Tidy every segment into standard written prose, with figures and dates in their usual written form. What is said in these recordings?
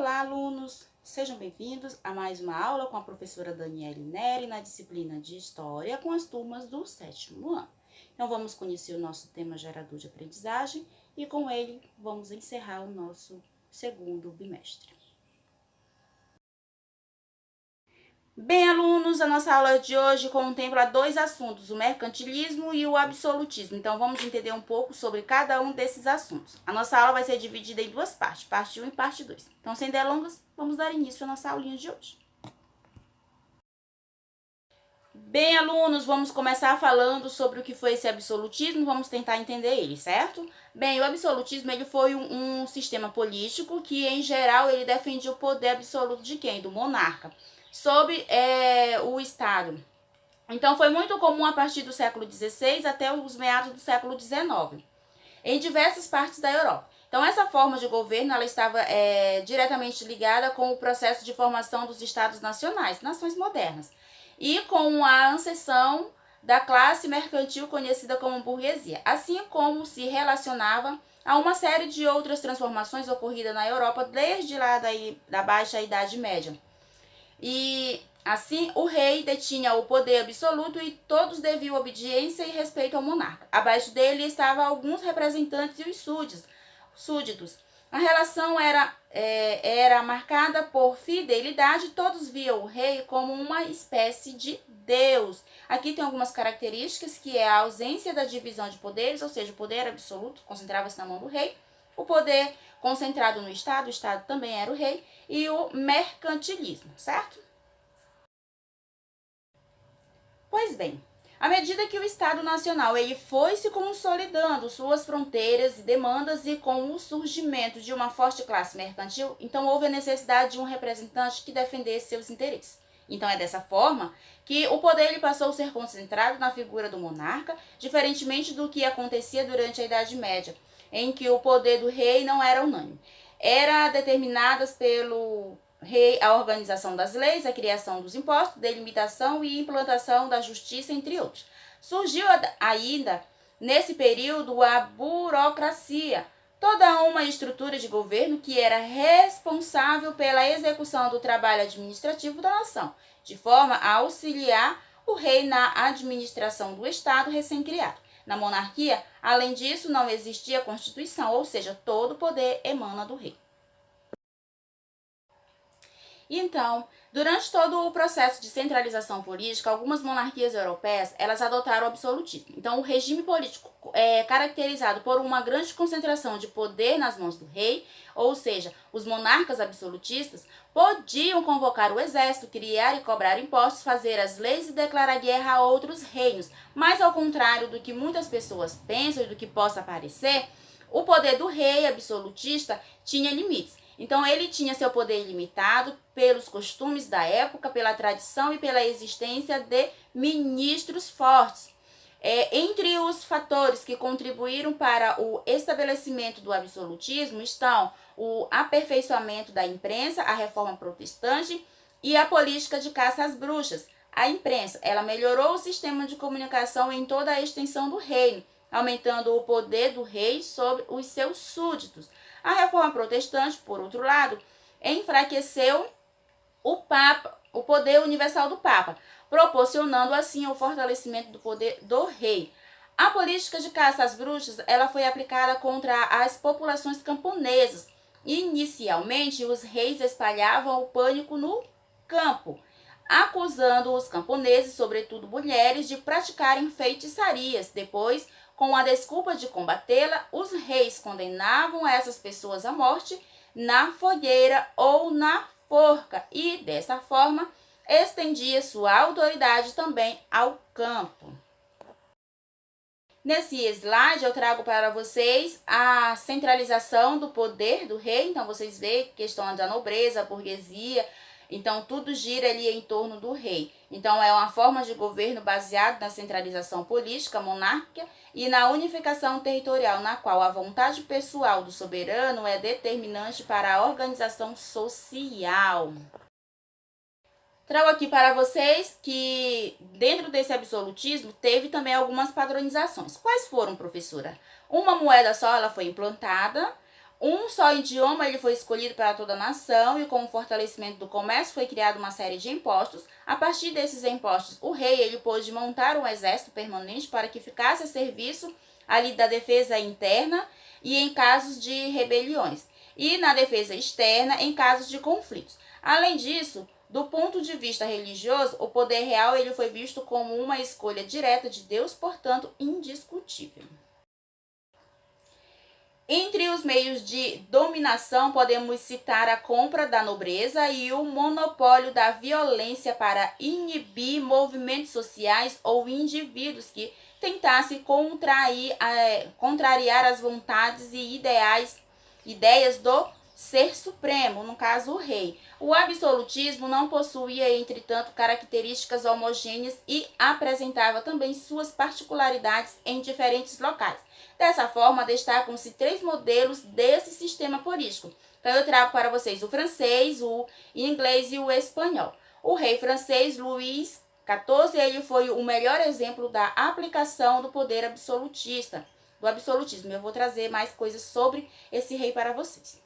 Olá, alunos! Sejam bem-vindos a mais uma aula com a professora Daniele Neri na disciplina de História com as turmas do 7º ano. Então, vamos conhecer o nosso tema gerador de aprendizagem e com ele vamos encerrar o nosso segundo bimestre. Bem, alunos, a nossa aula de hoje contempla dois assuntos, o mercantilismo e o absolutismo. Então, vamos entender um pouco sobre cada um desses assuntos. A nossa aula vai ser dividida em duas partes, parte 1 e parte 2. Então, sem delongas, vamos dar início à nossa aulinha de hoje. Bem, alunos, vamos começar falando sobre o que foi esse absolutismo, vamos tentar entender ele, certo? Bem, o absolutismo ele foi um sistema político que, em geral, ele defendia o poder absoluto de quem? Do monarca, sobre o Estado. Então, foi muito comum a partir do século XVI até os meados do século XIX, em diversas partes da Europa. Então, essa forma de governo ela estava diretamente ligada com o processo de formação dos Estados nacionais, nações modernas, e com a ascensão da classe mercantil conhecida como burguesia, assim como se relacionava a uma série de outras transformações ocorridas na Europa desde lá da Baixa Idade Média. E assim, o rei detinha o poder absoluto e todos deviam obediência e respeito ao monarca. Abaixo dele estavam alguns representantes e os súditos. A relação era marcada por fidelidade, todos viam o rei como uma espécie de Deus. Aqui tem algumas características, que é a ausência da divisão de poderes, ou seja, o poder absoluto concentrava-se na mão do rei, o poder concentrado no Estado, o Estado também era o rei, e o mercantilismo, certo? Pois bem, à medida que o Estado Nacional ele foi se consolidando suas fronteiras e demandas e com o surgimento de uma forte classe mercantil, então houve a necessidade de um representante que defendesse seus interesses. Então é dessa forma que o poder ele passou a ser concentrado na figura do monarca, diferentemente do que acontecia durante a Idade Média, em que o poder do rei não era unânime. Era determinadas pelo rei a organização das leis, a criação dos impostos, delimitação e implantação da justiça, entre outros. Surgiu ainda, nesse período, a burocracia, toda uma estrutura de governo que era responsável pela execução do trabalho administrativo da nação, de forma a auxiliar o rei na administração do Estado recém-criado. Na monarquia, além disso, não existia Constituição, ou seja, todo o poder emana do rei. Então, durante todo o processo de centralização política, algumas monarquias europeias elas adotaram o absolutismo. Então, o regime político é caracterizado por uma grande concentração de poder nas mãos do rei, ou seja, os monarcas absolutistas podiam convocar o exército, criar e cobrar impostos, fazer as leis e declarar guerra a outros reinos. Mas, ao contrário do que muitas pessoas pensam e do que possa parecer, o poder do rei absolutista tinha limites. Então, ele tinha seu poder limitado pelos costumes da época, pela tradição e pela existência de ministros fortes. Entre os fatores que contribuíram para o estabelecimento do absolutismo estão o aperfeiçoamento da imprensa, a reforma protestante e a política de caça às bruxas. A imprensa, ela melhorou o sistema de comunicação em toda a extensão do reino, aumentando o poder do rei sobre os seus súditos. A reforma protestante, por outro lado, enfraqueceu o poder universal do Papa, proporcionando assim o fortalecimento do poder do rei. A política de caça às bruxas ela foi aplicada contra as populações camponesas. Inicialmente, os reis espalhavam o pânico no campo, acusando os camponeses, sobretudo mulheres, de praticarem feitiçarias. Depois, com a desculpa de combatê-la, os reis condenavam essas pessoas à morte na fogueira ou na forca e, dessa forma, estendia sua autoridade também ao campo. Nesse slide eu trago para vocês a centralização do poder do rei. Então, vocês veem questão da nobreza, a burguesia. Então, tudo gira ali em torno do rei. Então, é uma forma de governo baseada na centralização política, monárquica e na unificação territorial, na qual a vontade pessoal do soberano é determinante para a organização social. Trago aqui para vocês que dentro desse absolutismo teve também algumas padronizações. Quais foram, professora? Uma moeda só ela foi implantada, Um só idioma ele foi escolhido para toda a nação e com o fortalecimento do comércio foi criada uma série de impostos. A partir desses impostos, o rei ele pôde montar um exército permanente para que ficasse a serviço ali da defesa interna e em casos de rebeliões, e na defesa externa em casos de conflitos. Além disso, do ponto de vista religioso, o poder real ele foi visto como uma escolha direta de Deus, portanto, indiscutível. Entre os meios de dominação, podemos citar a compra da nobreza e o monopólio da violência para inibir movimentos sociais ou indivíduos que tentassem contrariar as vontades e ideias do ser supremo, no caso o rei. O absolutismo não possuía, entretanto, características homogêneas e apresentava também suas particularidades em diferentes locais. Dessa forma, destacam-se 3 modelos desse sistema político. Então, eu trago para vocês o francês, o inglês e o espanhol. O rei francês, Luís XIV, ele foi o melhor exemplo da aplicação do poder absolutista, do absolutismo. Eu vou trazer mais coisas sobre esse rei para vocês.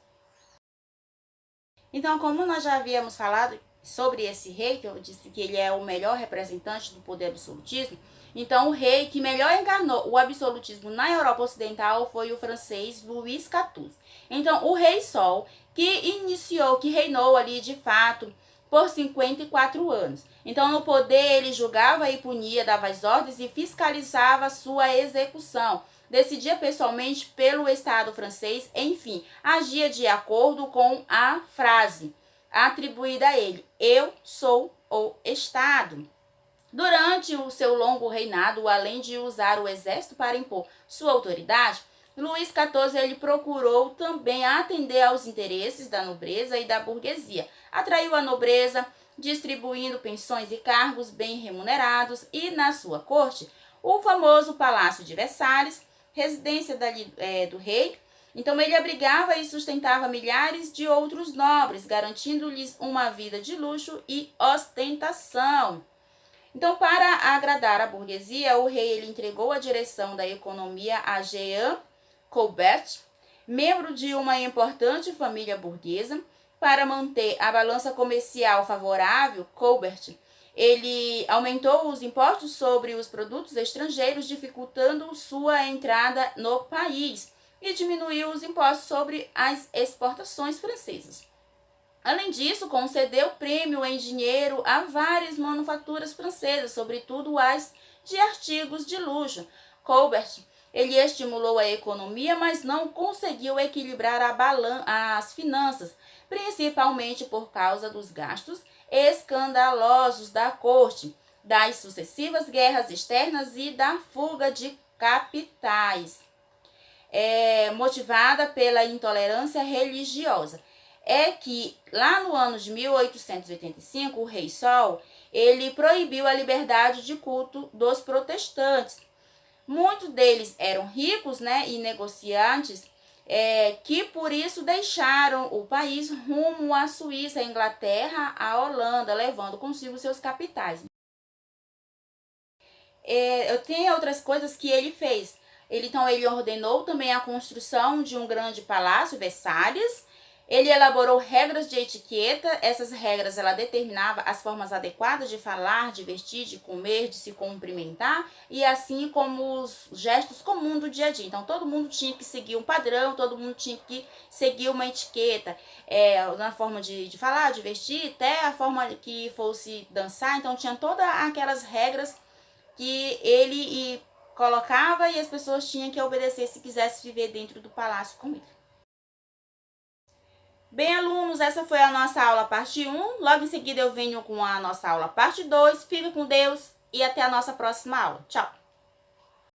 Então, como nós já havíamos falado sobre esse rei, que eu disse que ele é o melhor representante do poder absolutismo, então o rei que melhor encarnou o absolutismo na Europa Ocidental foi o francês Luís XIV. Então, o rei Sol, que reinou ali de fato por 54 anos. Então, no poder, ele julgava e punia, dava as ordens e fiscalizava sua execução. Decidia pessoalmente pelo Estado francês, enfim, agia de acordo com a frase atribuída a ele: eu sou o Estado. Durante o seu longo reinado, além de usar o exército para impor sua autoridade, Luís XIV ele procurou também atender aos interesses da nobreza e da burguesia. Atraiu a nobreza, distribuindo pensões e cargos bem remunerados, e na sua corte, o famoso Palácio de Versalhes, residência do rei. Então ele abrigava e sustentava milhares de outros nobres, garantindo-lhes uma vida de luxo e ostentação. Então, para agradar a burguesia, o rei ele entregou a direção da economia a Jean Colbert, membro de uma importante família burguesa. Para manter a balança comercial favorável, Colbert ele aumentou os impostos sobre os produtos estrangeiros, dificultando sua entrada no país, e diminuiu os impostos sobre as exportações francesas. Além disso, concedeu prêmio em dinheiro a várias manufaturas francesas, sobretudo as de artigos de luxo. Colbert ele estimulou a economia, mas não conseguiu equilibrar as finanças, principalmente por causa dos gastos escandalosos da corte, das sucessivas guerras externas e da fuga de capitais, motivada pela intolerância religiosa. É que lá no ano de 1885, o rei Sol, ele proibiu a liberdade de culto dos protestantes. Muitos deles eram ricos, e negociantes, que por isso deixaram o país rumo à Suíça, à Inglaterra, à Holanda, levando consigo seus capitais. Eu tenho outras coisas que ele fez. Ele ordenou também a construção de um grande palácio, Versalhes. Ele elaborou regras de etiqueta. Essas regras ela determinava as formas adequadas de falar, de vestir, de comer, de se cumprimentar, e assim como os gestos comuns do dia a dia. Então, todo mundo tinha que seguir um padrão, todo mundo tinha que seguir uma etiqueta, na forma de falar, de vestir, até a forma que fosse dançar. Então, tinha todas aquelas regras que ele colocava e as pessoas tinham que obedecer se quisessem viver dentro do palácio com ele. Bem, alunos, essa foi a nossa aula parte 1. Logo em seguida eu venho com a nossa aula parte 2. Fica com Deus e até a nossa próxima aula. Tchau!